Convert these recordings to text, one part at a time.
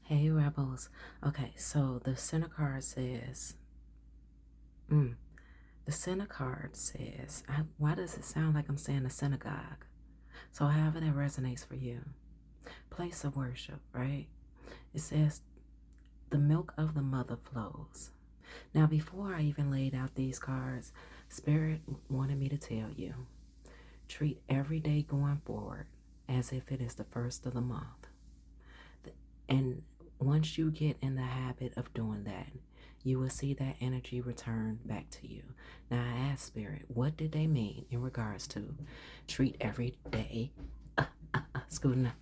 Hey Rebels. Okay, so the center card says, mm, the center card says, why does it sound like I'm saying a synagogue? So however that resonates for you. Place of worship, right? It says, the milk of the mother flows. Now, before I even laid out these cards, Spirit wanted me to tell you, treat every day going forward as if it is the first of the month. And once you get in the habit of doing that, you will see that energy return back to you. Now, I asked Spirit, what did they mean in regards to treat every day, scooting up,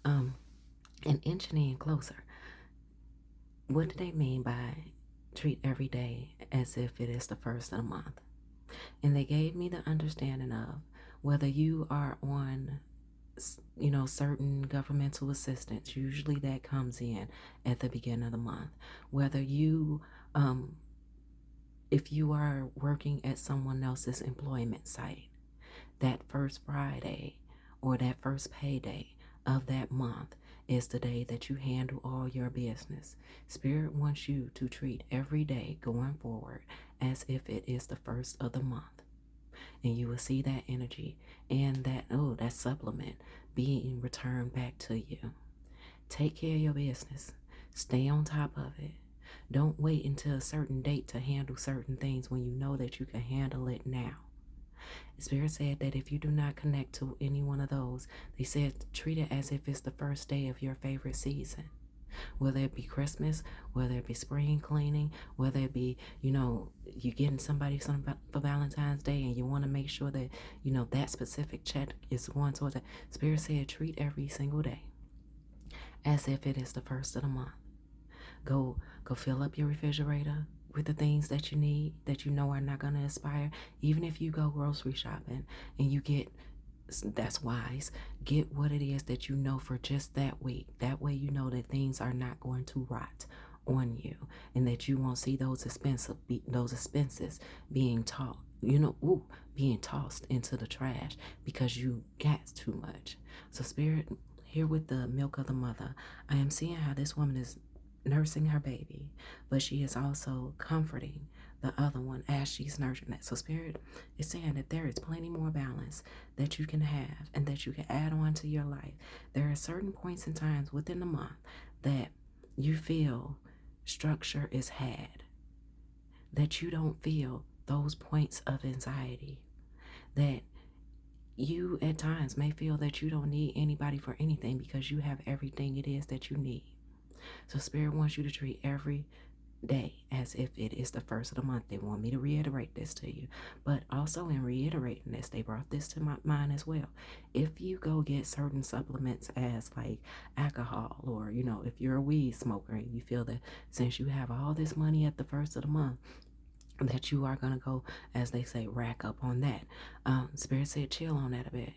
and inching in closer? What do they mean by treat every day as if it is the first of the month? And they gave me the understanding of whether you are on certain governmental assistance, usually that comes in at the beginning of the month. Whether you, if you are working at someone else's employment site, that first Friday or that first payday of that month is the day that you handle all your business. Spirit wants you to treat every day going forward as if it is the first of the month. And you will see that energy and that supplement being returned back to you. Take care of your business. Stay on top of it. Don't wait until a certain date to handle certain things when you know that you can handle it now. Spirit said that if you do not connect to any one of those, they said treat it as if it's the first day of your favorite season. Whether it be Christmas, whether it be spring cleaning, whether it be, you getting somebody something for Valentine's Day and you want to make sure that, that specific check is going towards that. Spirit said treat every single day as if it is the first of the month. Go fill up your refrigerator with the things that you need that you know are not going to expire. Even if you go grocery shopping and you get, that's wise, get what it is that you know for just that week. That way you know that things are not going to rot on you and that you won't see those expenses being being tossed into the trash because you got too much. So Spirit, here with the milk of the mother, I am seeing how this woman is nursing her baby, but she is also comforting the other one as she's nurturing it. So Spirit is saying that there is plenty more balance that you can have and that you can add on to your life. There are certain points and times within the month that you feel structure is had, that you don't feel those points of anxiety, that you at times may feel that you don't need anybody for anything because you have everything it is that you need. So Spirit wants you to treat every day as if it is the first of the month. They want me to reiterate this to you. But also in reiterating this, they brought this to my mind as well. If you go get certain supplements as like alcohol or, if you're a weed smoker and you feel that since you have all this money at the first of the month, that you are going to go, as they say, rack up on that. Spirit said chill on that a bit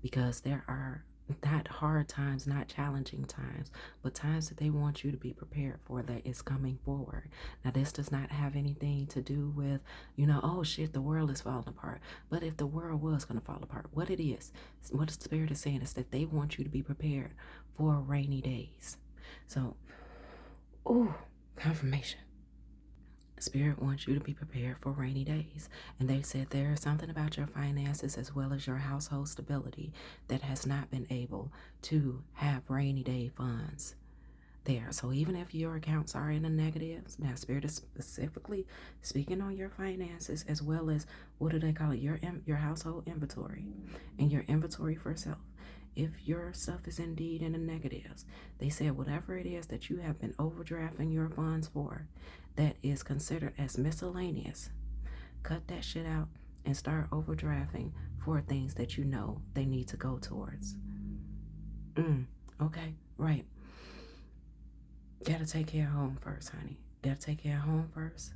because there are not hard times, not challenging times, but times that they want you to be prepared for that is coming forward. Now, this does not have anything to do with, oh shit, the world is falling apart. But if the world was going to fall apart, what the Spirit is saying is that they want you to be prepared for rainy days. So, confirmation. Spirit wants you to be prepared for rainy days. And they said there is something about your finances as well as your household stability that has not been able to have rainy day funds there. So even if your accounts are in the negatives, now Spirit is specifically speaking on your finances as well as, what do they call it, your household inventory and your inventory for self. If your stuff is indeed in the negatives, they said whatever it is that you have been overdrafting your funds for that is considered as miscellaneous, cut that shit out and start overdrafting for things that you know they need to go towards. Okay, right. Gotta take care of home first, honey. Gotta take care of home first.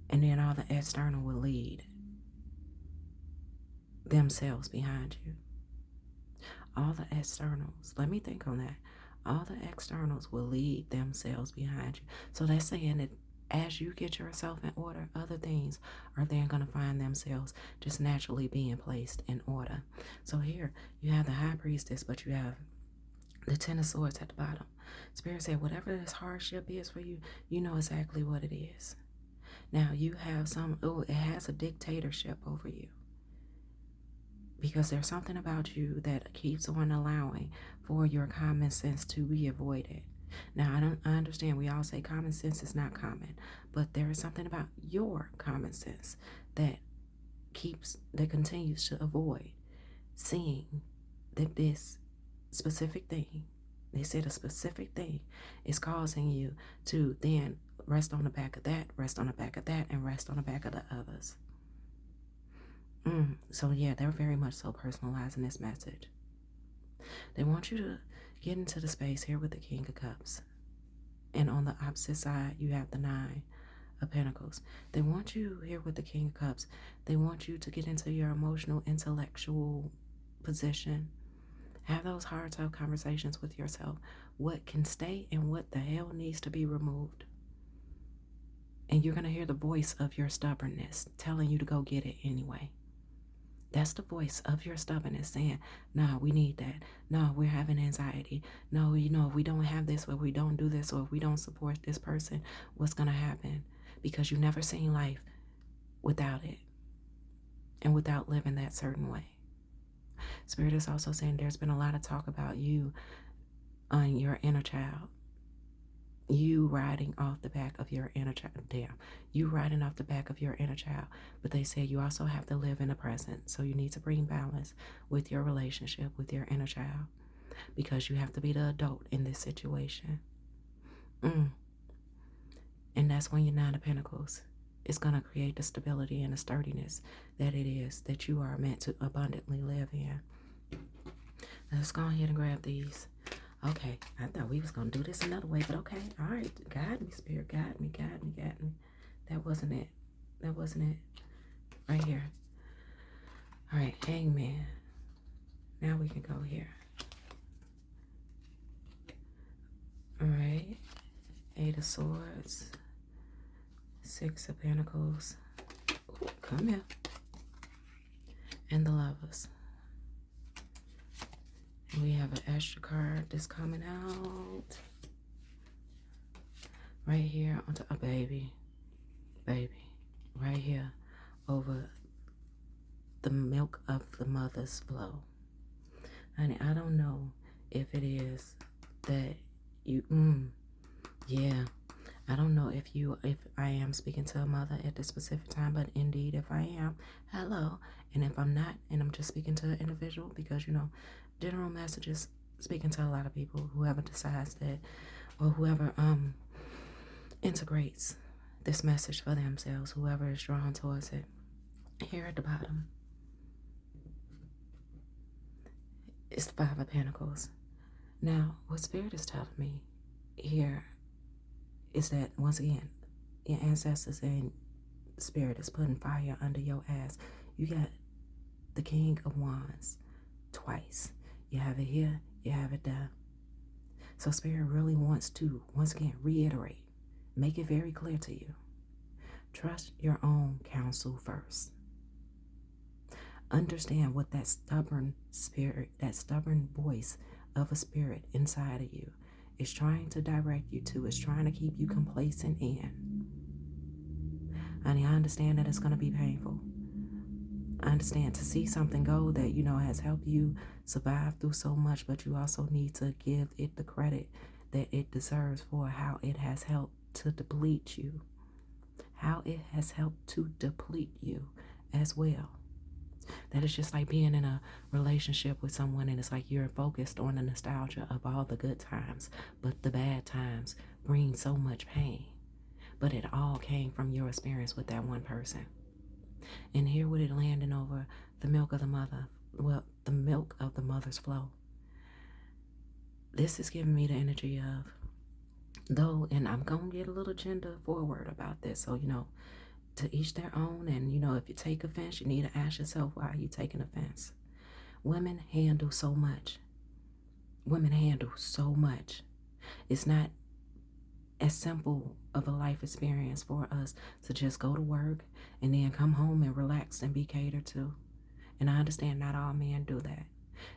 And then all the external will lead themselves behind you. All the externals, let me think on that. All the externals will lead themselves behind you. So that's saying that as you get yourself in order, other things are then going to find themselves just naturally being placed in order. So here you have the High Priestess, but you have the Ten of Swords at the bottom. Spirit said, whatever this hardship is for you, you know exactly what it is. Now you have it has a dictatorship over you. Because there's something about you that keeps on allowing for your common sense to be avoided. Now, I understand we all say common sense is not common, but there is something about your common sense that continues to avoid seeing that this specific thing, they said a specific thing, is causing you to then rest on the back of that, rest on the back of that, and rest on the back of the others. So yeah, they're very much so personalizing this message. They want you to get into the space here with the King of Cups. And on the opposite side, you have the Nine of Pentacles. They want you here with the King of Cups. They want you to get into your emotional, intellectual position. Have those hard, tough conversations with yourself. What can stay and what the hell needs to be removed. And you're going to hear the voice of your stubbornness telling you to go get it anyway. That's the voice of your stubbornness saying, no, we need that. No, we're having anxiety. No, if we don't have this, or we don't do this, or if we don't support this person, what's going to happen? Because you've never seen life without it and without living that certain way. Spirit is also saying there's been a lot of talk about you on your inner child. You riding off the back of your inner child. You riding off the back of your inner child. But they say you also have to live in the present. So you need to bring balance with your relationship with your inner child. Because you have to be the adult in this situation. And that's when your Nine of Pentacles is going to create the stability and the sturdiness that it is that you are meant to abundantly live in. Let's go ahead and grab these. Okay, I thought we was going to do this another way, but okay. All right, guide me, Spirit, guide me. That wasn't it. Right here. All right, Hangman. Now we can go here. All right, Eight of Swords, Six of Pentacles. Ooh, come here. And the Lovers. We have an extra card that's coming out right here onto a baby, right here over the milk of the mother's flow. Honey, I don't know if it is that you, yeah, I don't know if I am speaking to a mother at this specific time, but indeed, if I am, hello. And if I'm not, and I'm just speaking to an individual, because, general messages speaking to a lot of people, whoever decides that, or whoever integrates this message for themselves, whoever is drawn towards it. Here at the bottom, it's the Five of Pentacles. Now, what Spirit is telling me here is that, once again, your ancestors and Spirit is putting fire under your ass. You got the King of Wands twice. You have it here, you have it there. So Spirit really wants to, once again, reiterate, make it very clear to you. Trust your own counsel first. Understand what that stubborn spirit, that stubborn voice of a spirit inside of you is trying to direct you to, is trying to keep you complacent in. Honey, I understand that it's going to be painful. I understand to see something go that, has helped you survive through so much, but you also need to give it the credit that it deserves for how it has helped to deplete you. How it has helped to deplete you as well. That is just like being in a relationship with someone and it's like you're focused on the nostalgia of all the good times, but the bad times bring so much pain. But it all came from your experience with that one person. And here with it landing over the milk of the mother, the milk of the mother's flow. This is giving me the energy of, though, and I'm going to get a little gender forward about this. So, to each their own. And, if you take offense, you need to ask yourself, why are you taking offense? Women handle so much. It's not as simple of a life experience for us to just go to work and then come home and relax and be catered to. And I understand not all men do that.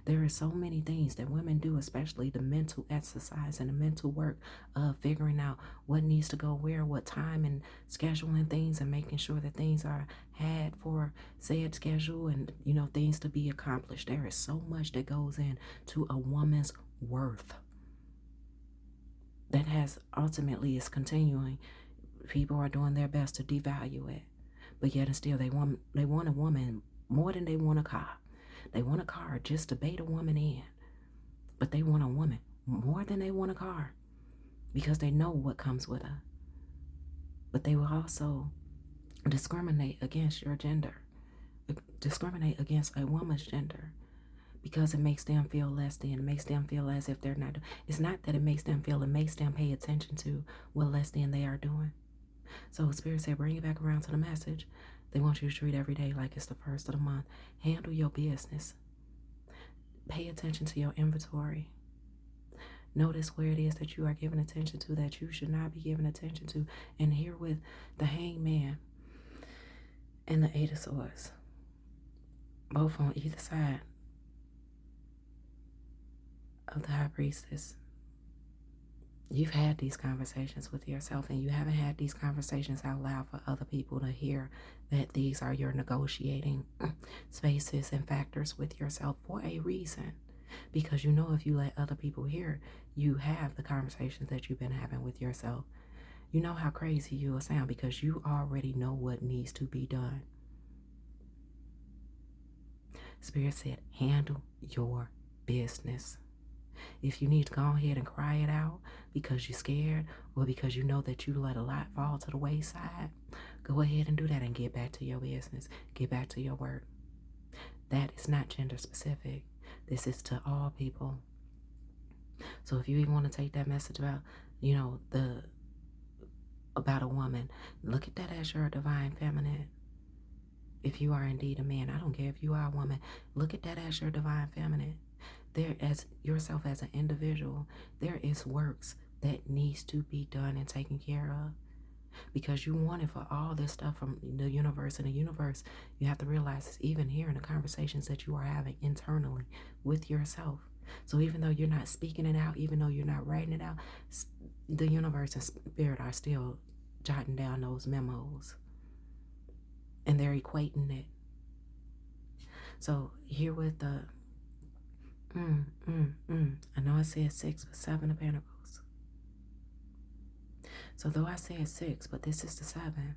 There are so many things that women do, especially the mental exercise and the mental work of figuring out what needs to go where, what time, and scheduling things and making sure that things are had for said schedule and, things to be accomplished. There is so much that goes into a woman's worth that has ultimately is continuing. People are doing their best to devalue it, but yet and still they want a woman more than they want a car. They want a car just to bait a woman in, but they want a woman more than they want a car because they know what comes with her. But they will also discriminate against your gender, discriminate against a woman's gender, because it makes them feel less than. It makes them feel as if they're not. It's not that it makes them feel, it makes them pay attention to what less than they are doing. So Spirit said, bring it back around to the message. They want you to treat every day like it's the first of the month. Handle your business. Pay attention to your inventory. Notice where it is that you are giving attention to that you should not be giving attention to. And here with the Hangman and the Eight of Swords, both on either side of the High Priestess. You've had these conversations with yourself, and you haven't had these conversations out loud for other people to hear that these are your negotiating spaces and factors with yourself for a reason. Because if you let other people hear, you have the conversations that you've been having with yourself. You know how crazy you will sound because you already know what needs to be done. Spirit said, handle your business. If you need to go ahead and cry it out because you're scared or because you know that you let a lot fall to the wayside, go ahead and do that and get back to your business. Get back to your work. That is not gender specific. This is to all people. So if you even want to take that message about, about a woman, look at that as your divine feminine. If you are indeed a man, I don't care if you are a woman, look at that as your divine feminine. There, as yourself as an individual, there is works that needs to be done and taken care of, because you want it for all this stuff from the universe. And the universe, you have to realize, is even here in the conversations that you are having internally with yourself. So even though you're not speaking it out, even though you're not writing it out, the universe and spirit are still jotting down those memos, and they're equating it. So here with the I know I said 6, but 7 of Pentacles. So though I said 6, but this is the 7.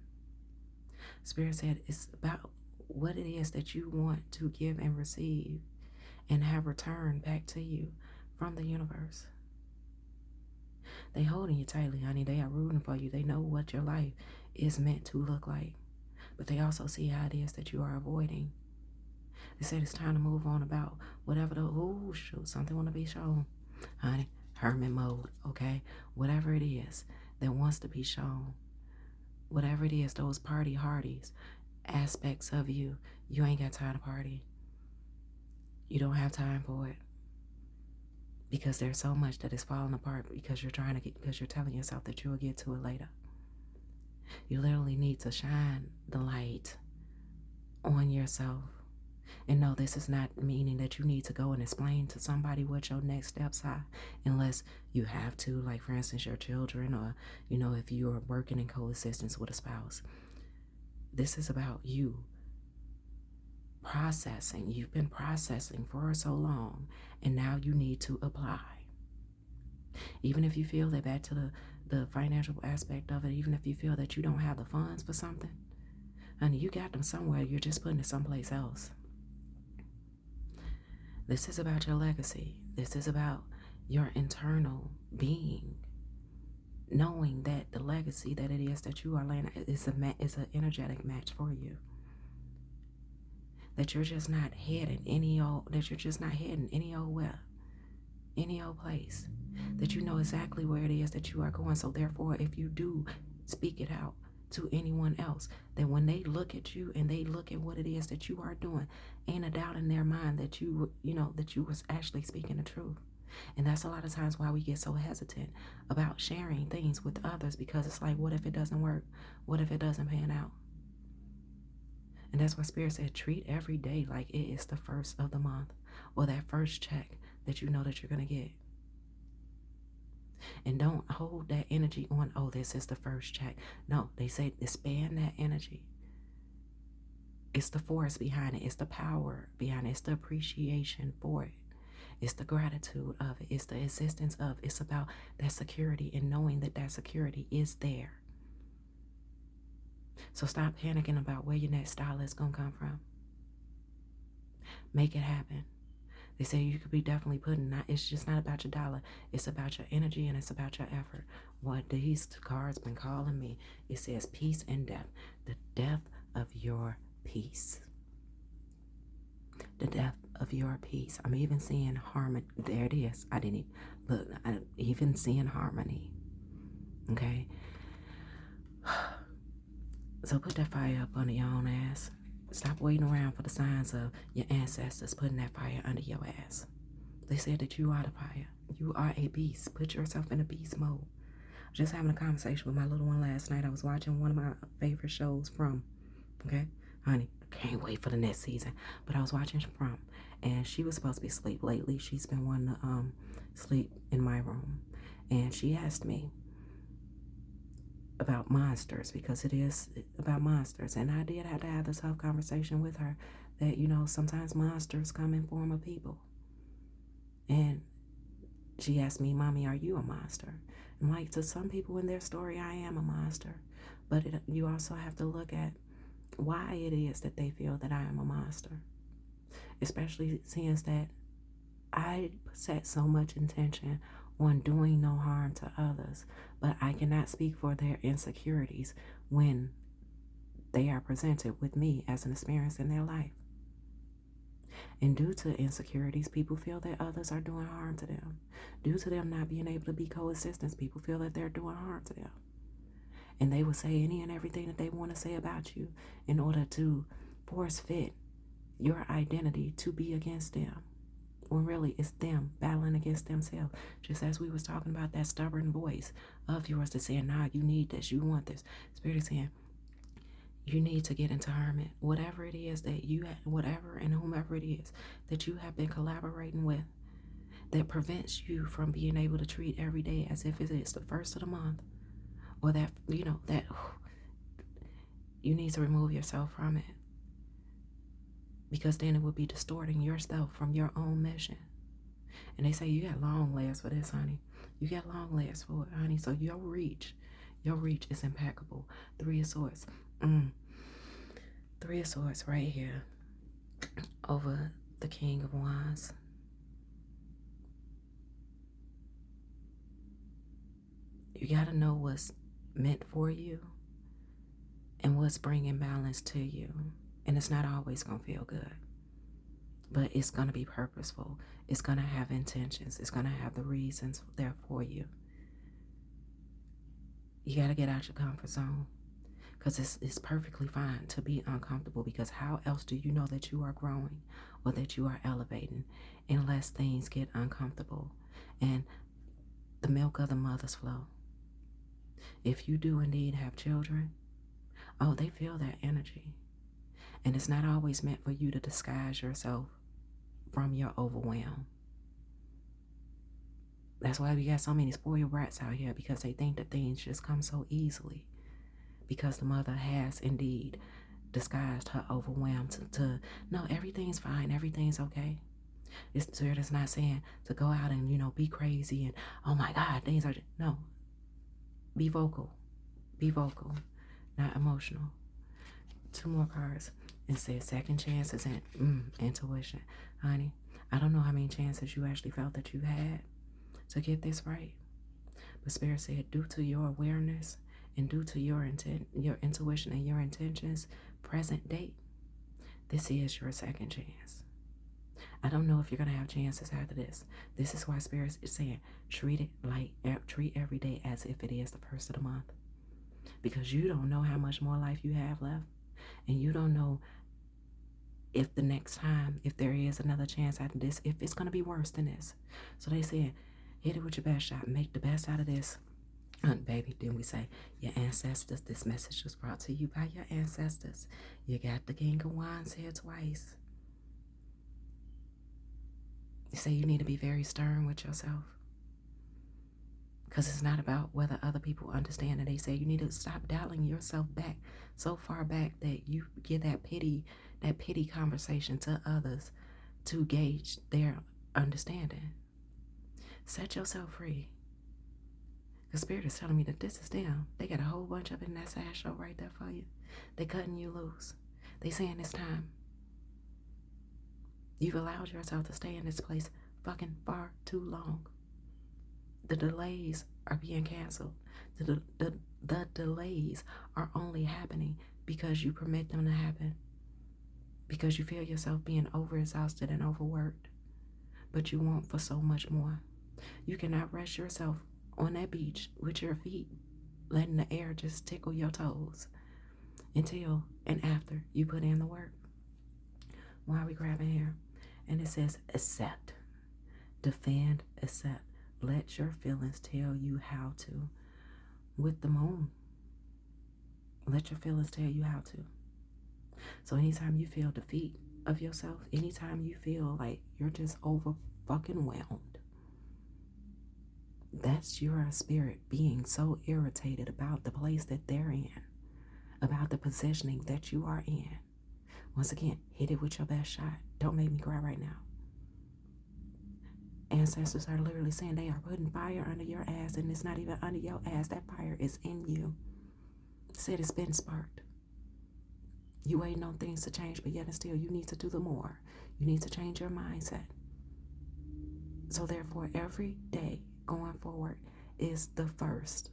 Spirit said it's about what it is that you want to give and receive and have returned back to you from the universe. They holding you tightly, honey. They are rooting for you. They know what your life is meant to look like. But they also see how it is that you are avoiding. They said it's time to move on about whatever something want to be shown. Honey, hermit mode, okay? Whatever it is that wants to be shown. Whatever it is, those party hardies, aspects of you, you ain't got time to party. You don't have time for it. Because there's so much that is falling apart because you're telling yourself that you will get to it later. You literally need to shine the light on yourself. And no, this is not meaning that you need to go and explain to somebody what your next steps are, unless you have to, like for instance, your children, or, if you are working in coexistence with a spouse. This is about you processing. You've been processing for so long, and now you need to apply. Even if you feel that, back to the financial aspect of it, even if you feel that you don't have the funds for something, honey, you got them somewhere. You're just putting it someplace else. This is about your legacy. This is about your internal being, knowing that the legacy that it is that you are laying is an energetic match for you. That you're just not heading any old where, any old place. That you know exactly where it is that you are going. So therefore, if you do speak it out to anyone else, that when they look at you and they look at what it is that you are doing, ain't a doubt in their mind that you was actually speaking the truth. And that's a lot of times why we get so hesitant about sharing things with others, because it's like, what if it doesn't work? What if it doesn't pan out? And that's why Spirit said, treat every day like it is the first of the month. or that first check that you know that you're going to get. And don't hold that energy on, oh, this is the first check. No, they say expand that energy. It's the force behind it. It's the power behind it. It's the appreciation for it. It's the gratitude of it. It's the existence of it. It's about that security and knowing that that security is there. So stop panicking about where your next dollar is going to come from. Make it happen. They say you could be definitely putting, it's just not about your dollar. It's about your energy and it's about your effort. What these cards been calling me, it says peace and depth. The depth of your peace. The depth of your peace. I'm even seeing harmony. There it is. I didn't even look. I'm even seeing harmony. Okay. So put that fire up under your own ass. Stop waiting around for the signs of your ancestors putting that fire under your ass. They said that you are the fire. You are a beast. Put yourself in a beast mode. Just having a conversation with my little one last night. I was watching one of my favorite shows from. Okay, honey, can't wait for the next season. But I was watching from, and she was supposed to be asleep lately. She's been wanting to sleep in my room, and she asked me about monsters because it is about monsters. And I did have to have this tough conversation with her that, you know, sometimes monsters come in form of people. And she asked me, Mommy, are you a monster? And like, to some people in their story, I am a monster. But you also have to look at why it is that they feel that I am a monster. Especially since that I set so much intention on doing no harm to others, but I cannot speak for their insecurities when they are presented with me as an experience in their life. And due to insecurities, people feel that others are doing harm to them. Due to them not being able to be coexistence, people feel that they're doing harm to them. And they will say any and everything that they want to say about you in order to force fit your identity to be against them. When really it's them battling against themselves. Just as we was talking about that stubborn voice of yours that's saying, nah, you need this, you want this. Spirit is saying, you need to get into harmony. Whatever it is that you have, whatever and whomever it is that you have been collaborating with that prevents you from being able to treat every day as if it is the first of the month, or that, you know, that you need to remove yourself from it. Because then it would be distorting yourself from your own mission. And they say you got long legs for this, honey. You got long legs for it, honey. So your reach is impeccable. Three of Swords. Three of Swords right here over the King of Wands. You got to know what's meant for you and what's bringing balance to you. And it's not always going to feel good, but it's going to be purposeful. It's going to have intentions. It's going to have the reasons there for you. You got to get out your comfort zone, because it's perfectly fine to be uncomfortable, because how else do you know that you are growing or that you are elevating unless things get uncomfortable and the milk of the mother's flow? If you do indeed have children, oh, they feel that energy. And it's not always meant for you to disguise yourself from your overwhelm. That's why we got so many spoiled brats out here, because they think that things just come so easily. Because the mother has indeed disguised her overwhelm to no, everything's fine, everything's okay. Spirit is not saying to go out and, you know, be crazy and, oh my God, things are, no. Be vocal, not emotional. Two more cards. It says second chances and intuition. Honey, I don't know how many chances you actually felt that you had to get this right. But Spirit said, due to your awareness and due to your intuition and your intentions, present date, this is your second chance. I don't know if you're going to have chances after this. This is why Spirit is saying, treat every day as if it is the first of the month. Because you don't know how much more life you have left. And you don't know if the next time, if there is another chance after this, if it's going to be worse than this. So they said, hit it with your best shot. Make the best out of this. And baby, then we say, your ancestors. This message was brought to you by your ancestors. You got the King of Wands here twice. They say you need to be very stern with yourself. Because it's not about whether other people understand. And they say you need to stop dialing yourself back so far back that you give that pity conversation to others to gauge their understanding. Set yourself free. The Spirit is telling me that this is them. They got a whole bunch up in that side show right there for you. They cutting you loose. They saying it's time. You've allowed yourself to stay in this place fucking far too long. The delays are being canceled. The delays are only happening because you permit them to happen. Because you feel yourself being overexhausted and overworked. But you want for so much more. You cannot rest yourself on that beach with your feet, letting the air just tickle your toes until and after you put in the work. Why are we grabbing here? And it says accept, defend, accept. Let your feelings tell you how to. With the moon, let your feelings tell you how to. So anytime you feel defeat of yourself, anytime you feel like you're just over fucking whelmed, that's your spirit being so irritated about the place that they're in, about the positioning that you are in. Once again, hit it with your best shot. Don't make me cry right now. Ancestors are literally saying they are putting fire under your ass, and it's not even under your ass. That fire is in you. Said it's been sparked. You waiting on things to change, but yet and still you need to do the more. You need to change your mindset. So therefore, every day going forward is the first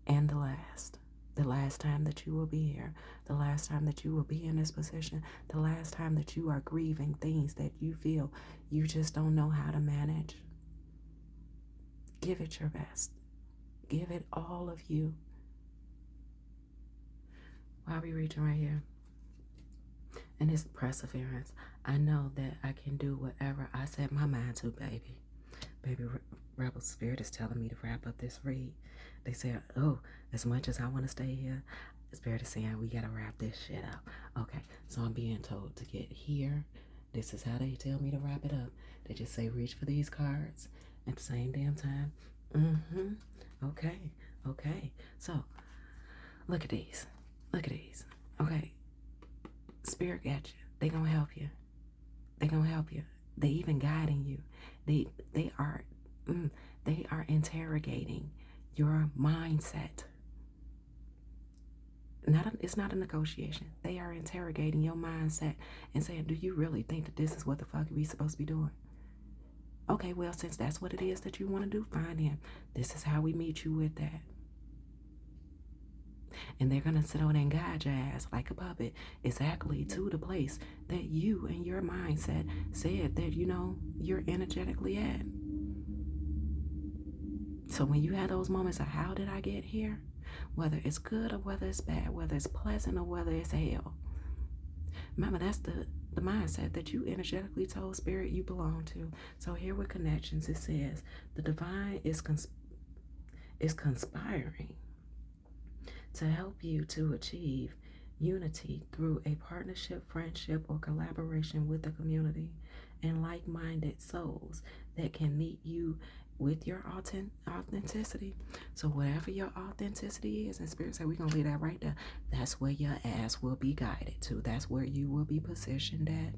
and the last. The last time that you will be here, the last time that you will be in this position, the last time that you are grieving things that you feel you just don't know how to manage. Give it your best. Give it all of you. Why are we reaching right here? And it's perseverance. I know that I can do whatever I set my mind to, baby. Baby, Rebel Spirit is telling me to wrap up this read. They say, oh, as much as I want to stay here, Spirit is saying we got to wrap this shit up. Okay, so I'm being told to get here. This is how they tell me to wrap it up. They just say reach for these cards at the same damn time. Okay. So, look at these. Okay, Spirit got you. They gonna help you. They even guiding you. They are interrogating your mindset. It's not a negotiation. They are interrogating your mindset and saying, do you really think that this is what the fuck we supposed to be doing? Okay, well, since that's what it is that you want to do, fine then. This is how we meet you with that. And they're going to sit on and guide your ass like a puppet exactly to the place that you and your mindset said that, you're energetically at. So when you have those moments of how did I get here? Whether it's good or whether it's bad, whether it's pleasant or whether it's hell. Remember, that's the mindset that you energetically told Spirit you belong to. So here with connections, it says the divine is conspiring to help you to achieve unity through a partnership, friendship, or collaboration with the community and like-minded souls that can meet you with your authenticity. So whatever your authenticity is, and Spirit said we're going to leave that right there. That's where your ass will be guided to. That's where you will be positioned at.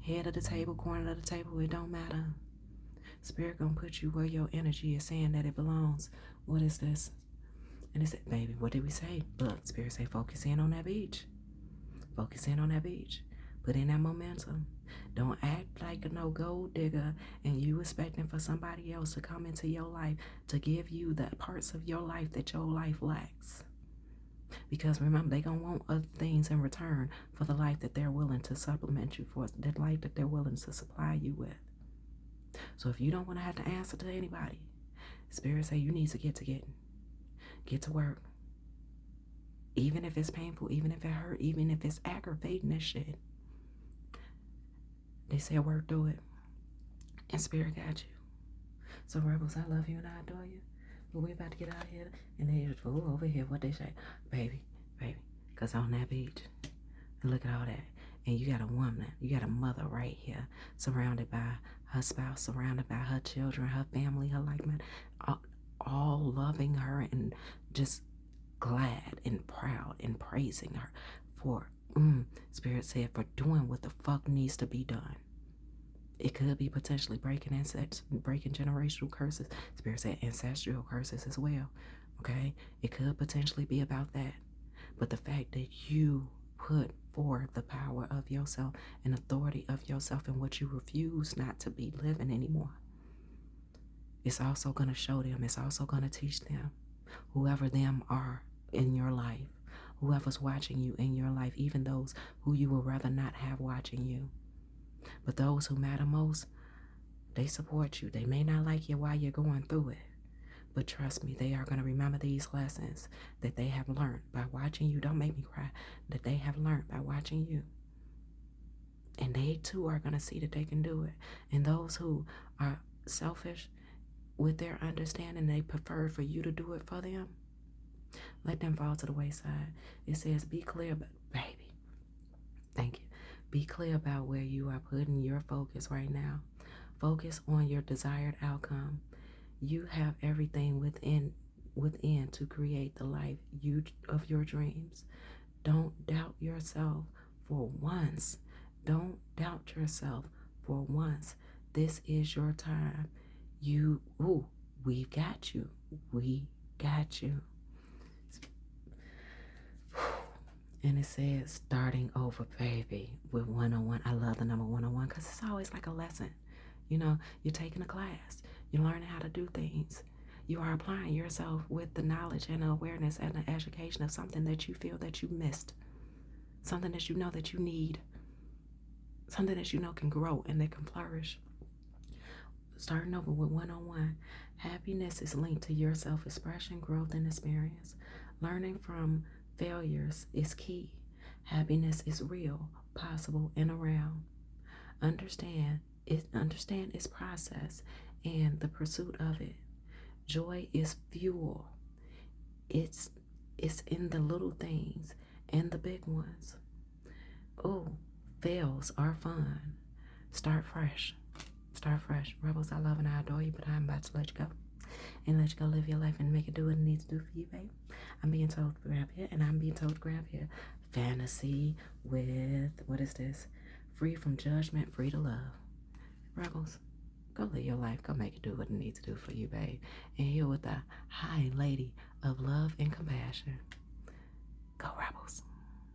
Head of the table, corner of the table, it don't matter. Spirit going to put you where your energy is saying that it belongs. What is this? And it said, baby, what did we say? Look, Spirit say, focus in on that beach. Focus in on that beach. Put in that momentum. Don't act like no gold digger and you expecting for somebody else to come into your life to give you the parts of your life that your life lacks. Because remember, they going to want other things in return for the life that they're willing to supplement you for, the life that they're willing to supply you with. So if you don't want to have to answer to anybody, Spirit say you need to get to work. Even if it's painful, even if it hurt, even if it's aggravating as shit. They say work through it. And Spirit got you. So Rebels, I love you and I adore you. But we're about to get out here. And they just, over here, what they say? Baby. Because on that beach, and look at all that. And you got a woman, you got a mother right here, surrounded by her spouse, surrounded by her children, her family, her like man, all loving her and just glad and proud and praising her for, Spirit said, for doing what the fuck needs to be done. It could be potentially breaking generational curses. Spirit said ancestral curses as well. Okay? It could potentially be about that. But the fact that you put forth the power of yourself and authority of yourself and what you refuse not to be living anymore, it's also going to show them, it's also going to teach them, whoever them are in your life, whoever's watching you in your life, even those who you would rather not have watching you. But those who matter most, they support you. They may not like you while you're going through it, but trust me, they are going to remember these lessons that they have learned by watching you. Don't make me cry. That they have learned by watching you. And they too are going to see that they can do it. And those who are selfish with their understanding, they prefer for you to do it for them, let them fall to the wayside. It says, be clear, baby. Thank you. Be clear about where you are putting your focus right now. Focus on your desired outcome. You have everything within to create the life of your dreams. Don't doubt yourself for once. Don't doubt yourself for once. This is your time. We've got you. We got you. And it says, starting over, baby, with 101. I love the number 101 because it's always like a lesson. You know, you're taking a class. You're learning how to do things. You are applying yourself with the knowledge and the awareness and the education of something that you feel that you missed. Something that you know that you need. Something that you know can grow and that can flourish. Starting over with 101. Happiness is linked to your self-expression, growth, and experience. Learning from failures is key. Happiness is real, possible, and around. Understand its process and the pursuit of it. Joy is fuel. It's in the little things and the big ones. Fails are fun. Start fresh. Start fresh. Rebels, I love and I adore you, but I'm about to let you go. And let you go live your life and make it do what it needs to do for you, babe. I'm being told to grab here, and I'm being told to grab here. Fantasy with, what is this? Free from judgment, free to love. Rebels, go live your life. Go make it do what it needs to do for you, babe. And here with the high lady of love and compassion. Go, Rebels.